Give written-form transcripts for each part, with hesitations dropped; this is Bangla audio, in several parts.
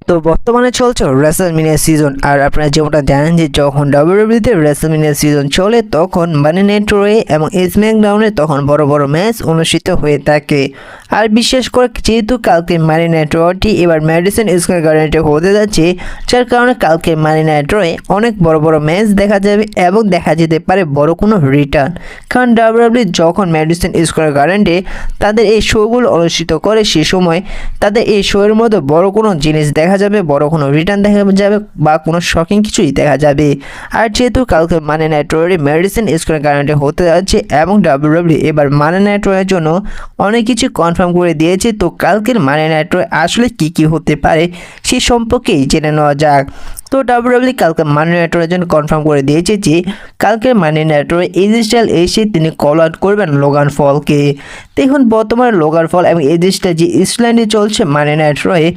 তো বর্তমানে চলছে রেসলম্যানিয়া সিজন, আর আপনারা যেমনটা জানেন যে যখন ডাব্লিউডাব্লিউতে রেসলম্যানিয়া সিজন চলে তখন মানি নাইট র এবং স্ম্যাকডাউনে তখন বড় বড় ম্যাচ অনুষ্ঠিত হয়ে থাকে। আর বিশেষ করে যেহেতু কালকে মানি নাইট রটি এবার ম্যাডিসন স্কয়ার গার্ডেনে হতে যাচ্ছে, যার কারণে কালকে মানি নাইট রয়ে অনেক বড় বড় ম্যাচ দেখা যাবে এবং দেখা যেতে পারে বড় কোনো রিটার্ন। কারণ ডাব্লিউডাব্লিউ যখন ম্যাডিসন স্কয়ার গার্ডেনে তাদের এই শোগুলো অনুষ্ঠিত করে সে সময় তাদের এই শোয়ের মধ্যে বড় কোনো জিনিস দেখা যাবে, বড় কোনো রিটার্ন দেখা যাবে বা কোনো শকিং কিছুই দেখা যাবে। আর যেহেতু কালকে মানি নাইট রয়ে মেডিসন স্কয়ার গার্ডেনে হতে যাচ্ছে এবং ডাব্লিউডাব্লিউ এবার মানি নাইট রয়ের জন্য অনেক কিছু কনফার্ম করে দিয়েছে, তো কালকের মানি নাইট রয়ে আসলে কি হতে পারে সে সম্পর্কেই জেনে নেওয়া যাক। তো ডাব্লিউডাব্লিউ কালকে মানি নাইট রয়ের জন্য কনফার্ম করে দিয়েছে যে কালকের মানি নাইট রয়ে এজি স্টাইল এসে তিনি কল আউট করবেন লোগান ফলকে। দেখুন বর্তমানে লোগান ফল এবং এজি স্টাইল যে ইসল্যান্ডে চলছে মানি নাইট রয়ে,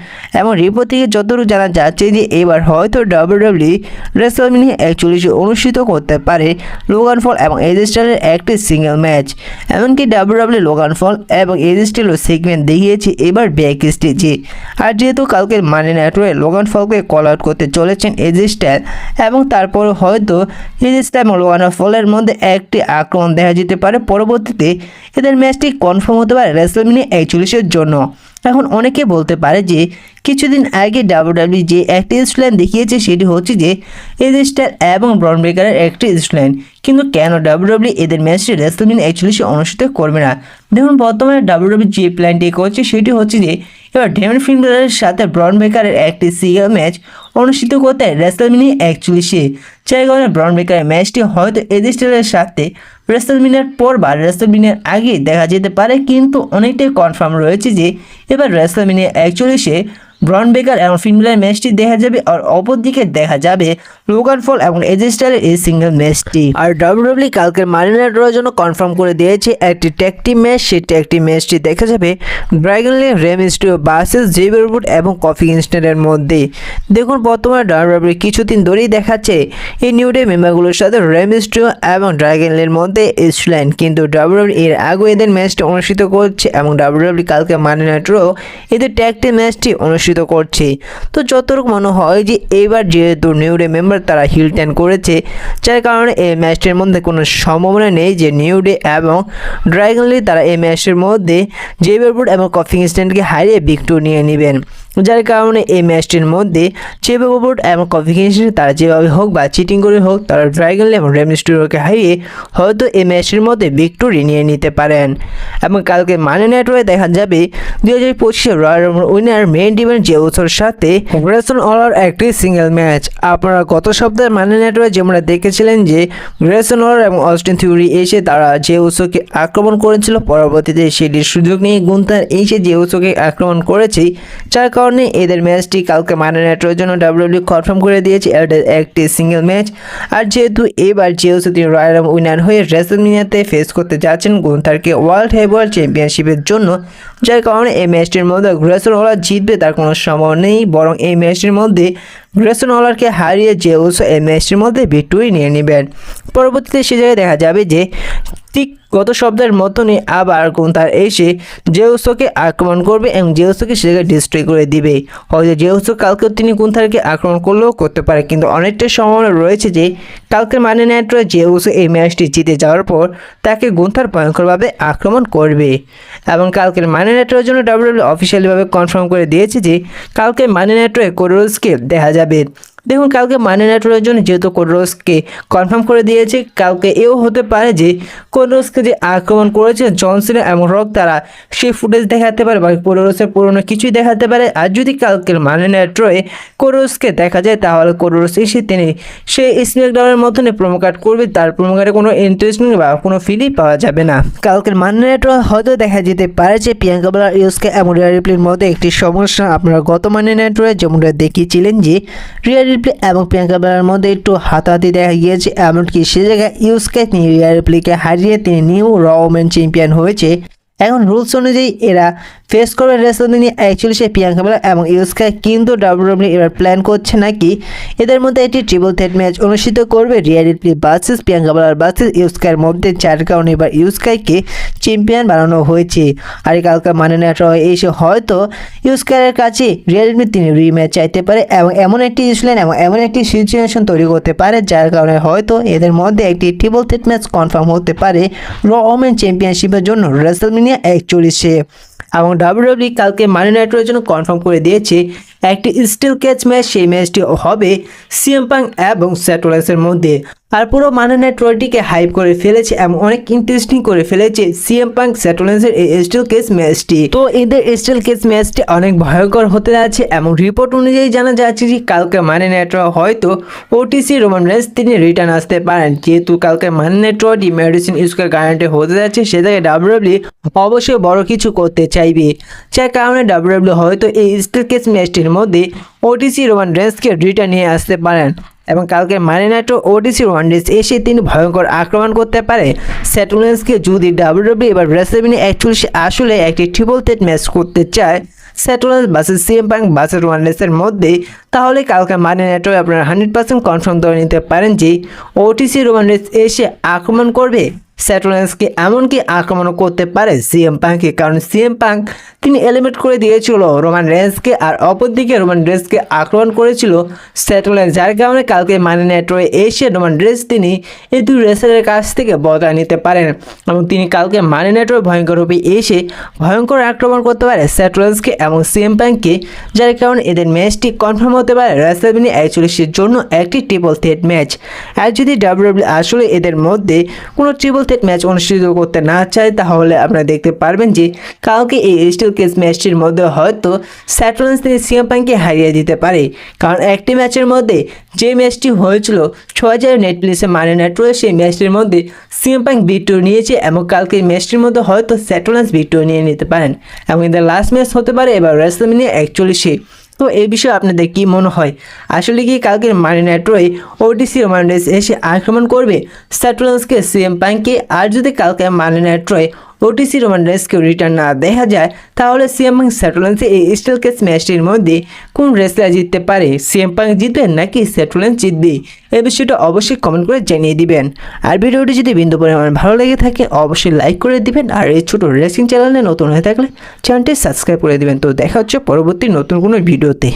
এবং রিপোর্ট থেকে যতটুকু জানা যাচ্ছে যে এবার হয়তো ডাব্লিউডাব্লিউ রেসলম্যানিয়া 41 অনুষ্ঠিত করতে পারে লোগান ফল এবং এজি স্টাইলের একটি সিঙ্গেল ম্যাচ। এমনকি ডাব্লিউডাব্লিউ লোগান ফল এবং এজি স্টাইলও সেগমেন্ট দেখিয়েছে এবার ব্যাক স্টেজে। আর যেহেতু কালকের মানি নাইট রয়ে লোগান ফলকে কল আউট করতে চলেছে এজি স্টাইল, এবং তারপর হয়তো এজি স্টাইল এবং লোগান ফলের মধ্যে একটি আক্রমণ দেখা যেতে পারে, পরবর্তীতে এদের ম্যাচটি কনফার্ম হতে পারে রেসলম্যানিয়া 41 জন্য। এখন অনেকে বলতে পারে যে কিছুদিন আগে ডাব্লিউডাব্লিউ যে একটি স্টোরিলাইন দেখিয়েছে সেটি হচ্ছে যে এজি স্টাইল এবং ব্রন ব্রেকারের একটি স্টোরিলাইন, কিন্তু কেন ডাব্লিউডাব্লিউ এদের ম্যাচটি রেসলম্যানিয়া 41 অনুষ্ঠিত করবে না? দেখুন বর্তমানে ডাব্লিউডাব্লিউ যে প্ল্যানটি করছে সেটি হচ্ছে যে এবার ডেমন ফিনবেলারের সাথে ব্রন ব্রেকারের একটি সিঙ্গেল ম্যাচ অনুষ্ঠিত করতে রেসলম্যানিয়া 41, যার কারণে ব্রন ব্রেকারের ম্যাচটি হয়তো এজি স্টাইলের সাথে রেসলম্যানিয়ার পর বা রেসলম্যানিয়ার আগে দেখা যেতে পারে, কিন্তু অনেকটাই কনফার্ম রয়েছে যে এবার রেসলম্যানিয়া 41-এ ব্রন বেকার এবং ফিন বেলারের ম্যাচটি দেখা যাবে, আর অপরদিকে দেখা যাবে লোগান ফল এবং এজি স্টাইলের এই সিঙ্গেল ম্যাচটি। আর ডাব্লিউডাব্লিউ কালকের মানি নাইট রয়ের জন্য কনফার্ম করে দিয়েছে একটি ট্যাগ টিম ম্যাচ, সেই ট্যাগ টিম ম্যাচটি দেখা যাবে ড্রাগন লে, রে মিস্টিরিও ভার্সেস জেভিয়ার উড এবং কফি কিংস্টনের মধ্যে। দেখুন বর্তমানে ডাব্লিউডাব্লিউ কিছুদিন ধরেই দেখাচ্ছে এই নিউ ডে মেম্বারগুলোর সাথে রে মিস্টিরিও এবং ড্রাগন লের মধ্যে স্টোরিলাইন, কিন্তু ডাব্লিউডাব্লিউ এর আগে এদের ম্যাচটি অনুষ্ঠিত করছে এবং ডাব্লিউডাব্লিউ কালকে মানি নাইট রো এদের ট্যাগ টিম ম্যাচটি অনুষ্ঠিত করছে। তো যতটুকু মনে হয় যে এবার যেহেতু নিউ ডে মেম্বার তারা হিল টার্ন করেছে, যার কারণে এই ম্যাচটির মধ্যে কোনো সম্ভাবনা নেই যে নিউ ডে এবং ড্রাগন লি তারা এই ম্যাচের মধ্যে জেভিয়ার উড এবং কফি কিংস্টনকে হারিয়ে ভিক্টরি নিয়ে নেবেন, যার কারণে এই ম্যাচটির মধ্যে জেভিয়ার উড এবং কফি কিংস্টন তারা যেভাবে হোক বা চিটিং করে হোক তারা ড্রাগন লি এবং রে মিস্টিরিওকে হারিয়ে হয়তো এই ম্যাচের মধ্যে ভিক্টরি নিয়ে নিতে পারেন। এবং কালকে মানি নাইট রয়ে দেখা যাবে 2025 royal Rumble winner main event যে ওসোর সাথে গ্রেসন ওলার একটি সিঙ্গেল ম্যাচ। আপনারা গত সপ্তাহে মানি নাইট রয়ে যেমন দেখেছিলেন যে গ্রেসন ওলার এবং অস্টিন থিওরি এসে তারা যে ওসোকে আক্রমণ করেছিল, পরবর্তীতে সেটির সুযোগ নিয়ে গুন্থার এসে যে ওসোকে আক্রমণ করেছে, যার কারণে এদের ম্যাচটি কালকে মানি নাইট রয়ের জন্য ডাব্লিউডাব্লিউ কনফার্ম করে দিয়েছে একটি সিঙ্গেল ম্যাচ। আর যেহেতু এবার যে ওসো তিনি রয়্যাল রাম্বল উইনার হয়ে রেসলম্যানিয়াতে ফেস করতে যাচ্ছেন গুন্থারকে ওয়ার্ল্ড হেভিওয়েট চ্যাম্পিয়নশিপের জন্য, যার কারণে এই ম্যাচটির মধ্যে গ্রেসন ওলার জিতবে তার কোনো সম্ভাবনা নেই, বরং এই ম্যাচটির মধ্যে গ্রেসন ওলারকে হারিয়ে যে ওসো এই ম্যাচটির মধ্যে ভিক্টরি নিয়ে নেবেন। পরবর্তীতে সে জায়গায় দেখা যাবে যে ঠিক গত সপ্তাহের মতনই আবার গুন্থার এসে জেউসোকে আক্রমণ করবে এবং জেউসোকে সে জায়গায় ডিস্ট্রয় করে দিবে। হয়তো জেউসো কালকেও তিনি গুন্থারকে আক্রমণ করলেও করতে পারে, কিন্তু অনেকটা সম্ভাবনা রয়েছে যে কালকের মানি নাইট রয়ে জেউসো এই ম্যাচটি জিতে যাওয়ার পর তাকে গুন্থার ভয়ঙ্করভাবে আক্রমণ করবে। এবং কালকের মানি নাইট রয়ের জন্য ডাব্লিউডাব্লিউ অফিসিয়ালিভাবে কনফার্ম করে দিয়েছে যে কালকে মানি নাইট রয়ে কোডি রোডসকে দেখা যাবে। দেখুন কালকে মানি নাইট রয়ের জন্য যেহেতু কোডি রোডসকে কনফার্ম করে দিয়েছে, কালকে এও হতে পারে যে কোডি রোডসকে যে আক্রমণ করেছে জন সিনা এবং রক তারা সেই ফুটেজ দেখাতে পারে বা কোডি রোডসের পুরোনো কিছুই দেখাতে পারে। আর যদি কালকের মানি নাইট রয়ে কোডি রোডসকে দেখা যায় তাহলে কোডি রোডস এসে তিনি সেই স্ম্যাকডাউনের মতনই প্রোমো কার্ড করবে, তার প্রোমো কার্ডে কোনো ইন্টারেস্টিং বা কোনো ফিলই পাওয়া যাবে না। কালকের মানি নাইট রয়ে হয়তো দেখা যেতে পারে যে প্রিয়াঙ্কা বেলার ইউসকে এবং রিয়া রিপ্লির মধ্যে একটি সমস্যা। আপনারা গত মানি নাইট রয়ে যেমনটা দেখিয়েছিলেন যে রিয়া রিপ্লি এবং প্রিয়াঙ্কা বেলার মধ্যে একটু হাতাহাতি দেখা গিয়েছে, এমনকি সে জায়গায় ইউসকে তিনি রিয়া রিপ্লিকে হারিয়ে তিনি নিউ র ওমেন চ্যাম্পিয়ন হয়েছে। এখন রুলস অনুযায়ী এরা ফেস করবে রেসলম্যানিয়া 41 প্রিয়াঙ্কা বেলার এবং ইয়ো স্কাই, কিন্তু ডাব্লিউডাব্লিউই এবার প্ল্যান করছে নাকি এদের মধ্যে একটি ট্রিপল থ্রেট ম্যাচ অনুষ্ঠিত করবে রিয়া রিপ্লি ভার্সেস প্রিয়াঙ্কা বেলার ভার্সেস ইয়ো স্কাইয়ের মধ্যে, যার কারণে এবার ইয়ো স্কাইকে চ্যাম্পিয়ন বানানো হয়েছে। আর কালকে মানে নেট এসে হয়তো ইয়ো স্কাইয়ের কাছে রিয়া রিপ্লি তিনি রিম্যাচ চাইতে পারে এবং এমন একটি ইস্যুলেন এবং এমন একটি সিচুয়েশন তৈরি করতে পারে, যার কারণে হয়তো এদের মধ্যে একটি ট্রিপল থ্রেট ম্যাচ কনফার্ম হতে পারে র ওমেন চ্যাম্পিয়নশিপের জন্য রেসলম্যানিয়া 41-এ। এবং ডাব্লিউডাব্লিউই কালকে মানি নাইট রোর জন্য কনফার্ম করে দিয়েছে একটি স্টিল ক্যাচ ম্যাচ, সেই ম্যাচটি হবে সিএম পাঙ্ক এবং সেথ রলিন্সের মধ্যে। আর পুরো মানি নাইট রোটিকে হাইপ করে ফেলেছে এবং অনেক ইন্টারেস্টিং করে ফেলেছে সিএম পাঙ্ক সেথ রলিন্সের এই স্টিল ক্যাচ ম্যাচটি। তো এদের স্টিল ক্যাচ ম্যাচটি অনেক ভয়ঙ্কর হতে যাচ্ছে এবং রিপোর্ট অনুযায়ী জানা যাচ্ছে যে কালকে মানি নাইট র হয়তো ওটিসি রোমান রেন্স তিনি রিটার্ন আসতে পারেন, যেহেতু কালকে মানি নাইট রটি মেডিসিন স্কোয়ার গ্যারান্টি হতে যাচ্ছে, সে থেকে ডাব্লিউডাব্লিউই অবশ্যই বড় কিছু করতে চাইবে, যার কারণে ডাব্লিউডাব্লিউই হয়তো এই স্টিল ক্যাচ ম্যাচটির মধ্যে ওটিসি রোমান রেন্সকে রিটার্ন নিয়ে আসতে পারেন এবং কালকে মানি নাইট ওটিসি রোমান রেন্স এসে তিনি ভয়ঙ্কর আক্রমণ করতে পারে সেথ রলিন্সকে। যদি ডাব্লিউডাব্লিউই এবার রেসলম্যানিয়া 41 আসলে একটি ট্রিপল থ্রেট ম্যাচ করতে চায় Seth Rollins versus CM Punk versus Roman রেন্সের মধ্যে, তাহলে কালকে মানি নাইট আপনারা 100% কনফার্ম করে নিতে পারেন যে ওটিসি রোমান রেন্স এসে আক্রমণ করবে সেথ রলিন্সকে, এমনকি আক্রমণও করতে পারে সিএম পাঙ্ককে, কারণ সিএম পাঙ্ক তিনি এলিমিনেট করে দিয়েছিল রোমান রেন্সকে আর অপরদিকে রোমান রেন্সকে আক্রমণ করেছিল সেথ রলিন্স, যার কারণে কালকে মানি নাইট এসে রোমান রেন্স তিনি এই দুই রেসলারের কাছ থেকে বদলা নিতে পারেন এবং তিনি কালকে মানি নাইট ভয়ঙ্কররূপে এসে ভয়ঙ্কর আক্রমণ করতে পারে সেথ রলিন্সকে এবং সিএম পাঙ্ককে, যার কারণে এদের ম্যাচটি কনফার্ম হতে পারে রেসলম্যানিয়া 41-এর জন্য একটি ট্রিপল থ্রেট ম্যাচ। আর যদি ডাব্লিউডাব্লিউই আসলে এদের মধ্যে কোনো ট্রিপল থ্রেট ম্যাচ অনুষ্ঠিত করতে না চায়, তাহলে আপনারা দেখতে পারবেন যে কালকে এই স্টিল কেস ম্যাচটির মধ্যে হয়তো সেথ রলিন্স তিনি সিএম পাঙ্ককে হারিয়ে দিতে পারে, কারণ একটি ম্যাচের মধ্যে যে ম্যাচটি হয়েছিল 6000 নেটফ্লিক্সে মানি নাইট রয়ে, সেই ম্যাচটির মধ্যে সিএম পাঙ্ক ভিক্টোরি নিয়েছে এবং কালকে ম্যাচটির মধ্যে হয়তো সেথ রলিন্স ভিক্টোরি নিয়ে নিতে পারেন এবং এদের লাস্ট ম্যাচ হতে পারে এবার রেসলম্যানিয়া 41-এ। তো এই বিষয়ে আপনাদের কি মনে হয়, আসলে কি কালকের মানি নাইট ওটিসি রোমান রেন্স এসে আক্রমণ করবে সেথ রলিন্সকে সিএম পাঙ্ককে? আর যদি কালকে মানি নাইট ওটিসি রোমান রেন্সকে রিটার্ন না দেখা যায়, তাহলে সিএম পাঙ্ক সেথ রলিন্সের এই স্টিল কেস ম্যাচটির মধ্যে কোন রেসলার জিততে পারে? সিএম পাঙ্ক জিতবে নাকি সেথ রলিন্স জিতবে? এই বিষয়টা অবশ্যই কমেন্ট করে জানিয়ে দিবেন। আর ভিডিওটি যদি বিন্দু পরিমাণ ভালো লেগে থাকে অবশ্যই লাইক করে দিবেন, আর এই ছোটো রেসিং চ্যানেলে নতুন হয়ে থাকলে চ্যানেলটি সাবস্ক্রাইব করে দিবেন। তো দেখা হচ্ছে পরবর্তী নতুন কোনো ভিডিওতে।